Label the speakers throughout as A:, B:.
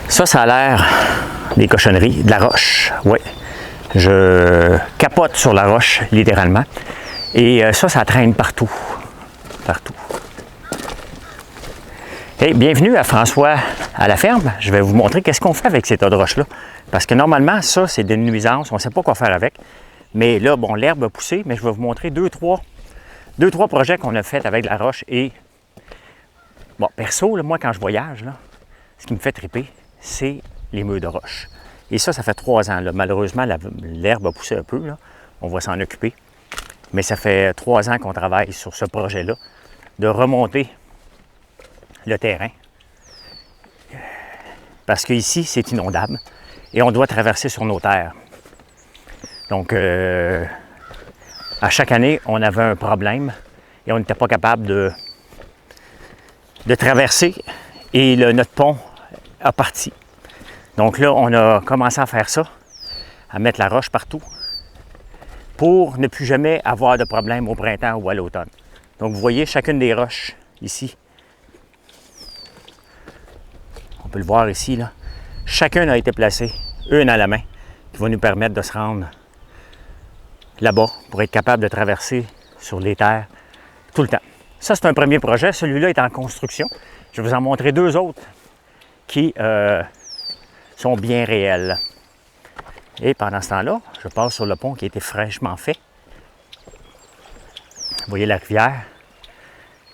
A: Ça a l'air des cochonneries, de la roche. Oui, je capote sur la roche, littéralement. Et ça traîne partout. Partout. Hey, bienvenue à François à la ferme. Je vais vous montrer qu'est-ce qu'on fait avec ces tas de roches-là. Parce que normalement, ça, c'est des nuisances. On ne sait pas quoi faire avec. Mais là, bon, l'herbe a poussé, mais je vais vous montrer deux, trois projets qu'on a fait avec de la roche. Et, bon, perso, là, moi, quand je voyage, là, ce qui me fait triper, c'est les murs de roche. Et ça fait 3 ans. Là. Malheureusement, l'herbe a poussé un peu. Là. On va s'en occuper. Mais ça fait 3 ans qu'on travaille sur ce projet-là, de remonter le terrain. Parce qu'ici, c'est inondable et on doit traverser sur nos terres. Donc, à chaque année, on avait un problème et on n'était pas capable de traverser et notre pont a parti. Donc là, on a commencé à faire ça, à mettre la roche partout pour ne plus jamais avoir de problème au printemps ou à l'automne. Donc, vous voyez chacune des roches ici. On peut le voir ici, là. Chacune a été placée, une à la main, qui va nous permettre de se rendre là-bas pour être capable de traverser sur les terres tout le temps. Ça, c'est un premier projet. Celui-là est en construction. Je vais vous en montrer 2 autres qui sont bien réels. Et pendant ce temps-là, je passe sur le pont qui a été fraîchement fait. Vous voyez la rivière.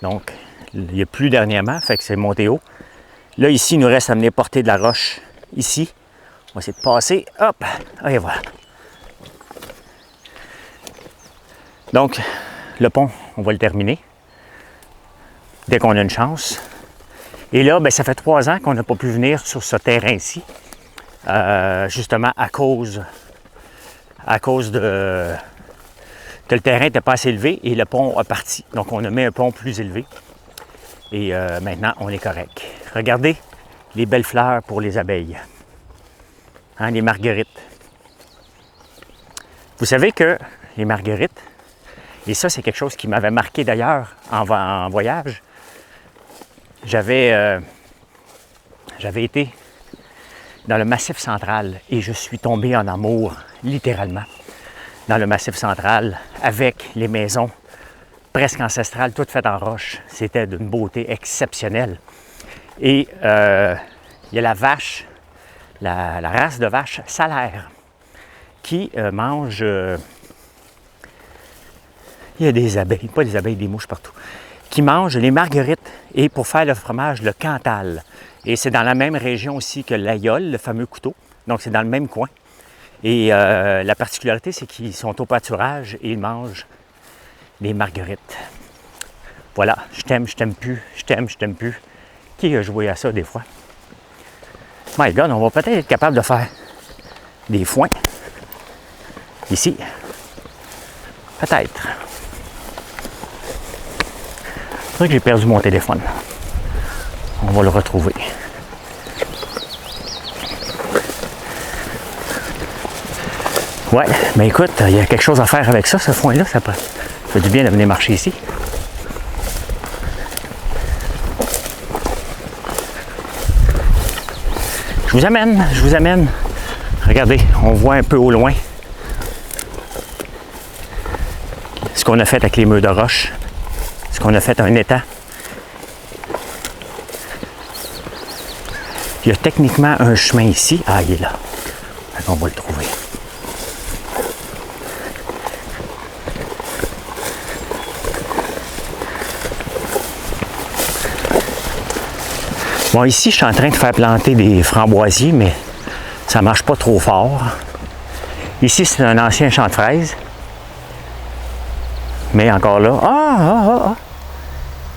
A: Donc, il n'y a plus dernièrement, fait que c'est monté haut. Là, ici, il nous reste à venir porter de la roche ici. On va essayer de passer. Hop! Et voilà. Donc, le pont, on va le terminer dès qu'on a une chance. Et là, bien, ça fait 3 ans qu'on n'a pas pu venir sur ce terrain-ci, justement à cause de que le terrain n'était pas assez élevé et le pont a parti. Donc, on a mis un pont plus élevé. Et maintenant, on est correct. Regardez les belles fleurs pour les abeilles. Hein, les marguerites. Vous savez que les marguerites, et ça, c'est quelque chose qui m'avait marqué d'ailleurs en voyage. J'avais été dans le Massif central et je suis tombé en amour, littéralement, dans le Massif central avec les maisons presque ancestrales, toutes faites en roche. C'était d'une beauté exceptionnelle. Et il y a la vache, la race de vache salaire qui mange... il y a des abeilles, pas des abeilles, des mouches partout, qui mangent les marguerites et pour faire le fromage, le Cantal. Et c'est dans la même région aussi que l'aïeul, le fameux couteau. Donc c'est dans le même coin. Et la particularité, c'est qu'ils sont au pâturage et ils mangent les marguerites. Voilà, je t'aime plus, je t'aime plus. Qui a joué à ça des fois? My God, on va peut-être être capable de faire des foins ici. Peut-être. C'est vrai que j'ai perdu mon téléphone. On va le retrouver. Ouais, mais écoute, il y a quelque chose à faire avec ça, ce foin-là. Ça fait du bien de venir marcher ici. Je vous amène. Regardez, on voit un peu au loin ce qu'on a fait avec les murs de roche, ce qu'on a fait un étang. Il y a techniquement un chemin ici. Ah, il est là. On va le trouver. Bon, ici, je suis en train de faire planter des framboisiers, mais ça ne marche pas trop fort. Ici, c'est un ancien champ de fraises. Mais encore là,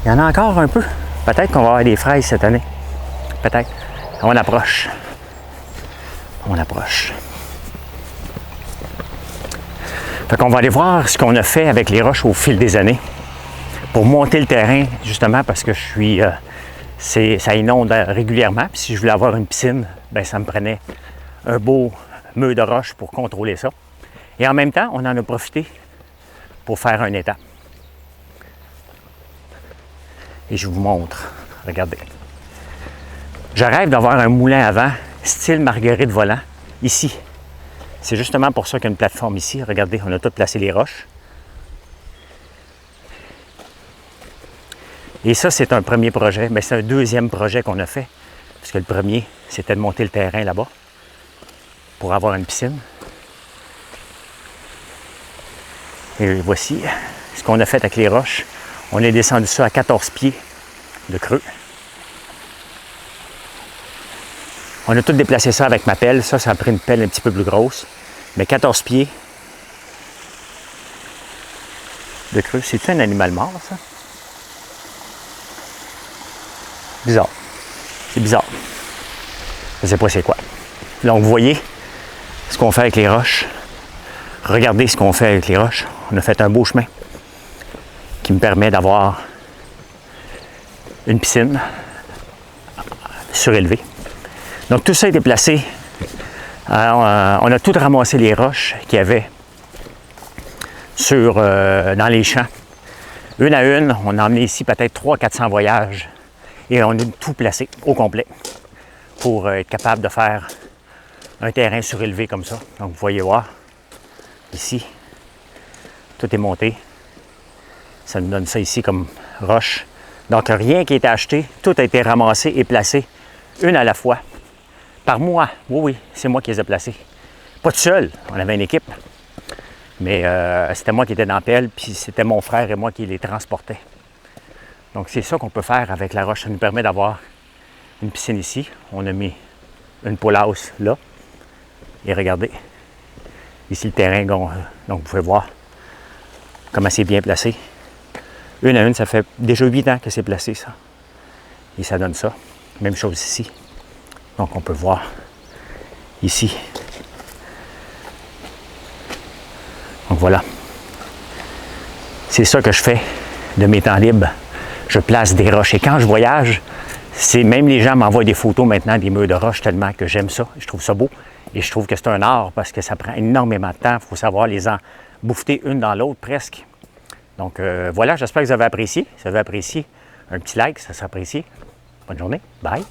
A: il y en a encore un peu. Peut-être qu'on va avoir des fraises cette année. Peut-être. On approche. Fait qu'on va aller voir ce qu'on a fait avec les roches au fil des années pour monter le terrain, justement parce que ça inonde régulièrement. Puis si je voulais avoir une piscine, bien, ça me prenait un beau mur de roche pour contrôler ça. Et en même temps, on en a profité pour faire un étang. Et je vous montre. Regardez. Je rêve d'avoir un moulin à vent style marguerite volant, ici. C'est justement pour ça qu'il y a une plateforme ici. Regardez, on a tout placé les roches. Et ça, c'est un premier projet, mais c'est un deuxième projet qu'on a fait. Parce que le premier, c'était de monter le terrain là-bas pour avoir une piscine. Et voici ce qu'on a fait avec les roches. On est descendu ça à 14 pieds de creux. On a tout déplacé ça avec ma pelle. Ça a pris une pelle un petit peu plus grosse. Mais 14 pieds de creux. C'est-tu un animal mort, ça? Bizarre. C'est bizarre. Je ne sais pas c'est quoi. Donc, vous voyez ce qu'on fait avec les roches. Regardez ce qu'on fait avec les roches. On a fait un beau chemin qui me permet d'avoir une piscine surélevée. Donc, tout ça a été placé. On a tout ramassé les roches qu'il y avait dans les champs. Une à une, on a emmené ici peut-être 300-400 voyages. Et on a tout placé au complet pour être capable de faire un terrain surélevé comme ça. Donc, vous voyez voir, ici, tout est monté. Ça nous donne ça ici comme roche. Donc, rien qui a été acheté, tout a été ramassé et placé une à la fois par moi. Oui, c'est moi qui les ai placés. Pas tout seul, on avait une équipe. Mais c'était moi qui étais dans la pelle, puis c'était mon frère et moi qui les transportais. Donc, c'est ça qu'on peut faire avec la roche. Ça nous permet d'avoir une piscine ici. On a mis une pool house là. Et regardez, ici le terrain. Donc, vous pouvez voir comment c'est bien placé. Une à une, ça fait déjà 8 ans que c'est placé, ça. Et ça donne ça. Même chose ici. Donc, on peut voir ici. Donc, voilà. C'est ça que je fais de mes temps libres. Je place des roches. Et quand je voyage, même les gens m'envoient des photos maintenant des murs de roches tellement que j'aime ça. Je trouve ça beau. Et je trouve que c'est un art parce que ça prend énormément de temps. Il faut savoir les en bouffer une dans l'autre presque. Donc voilà, j'espère que vous avez apprécié. Si vous avez apprécié, un petit like, ça s'apprécie. Bonne journée. Bye.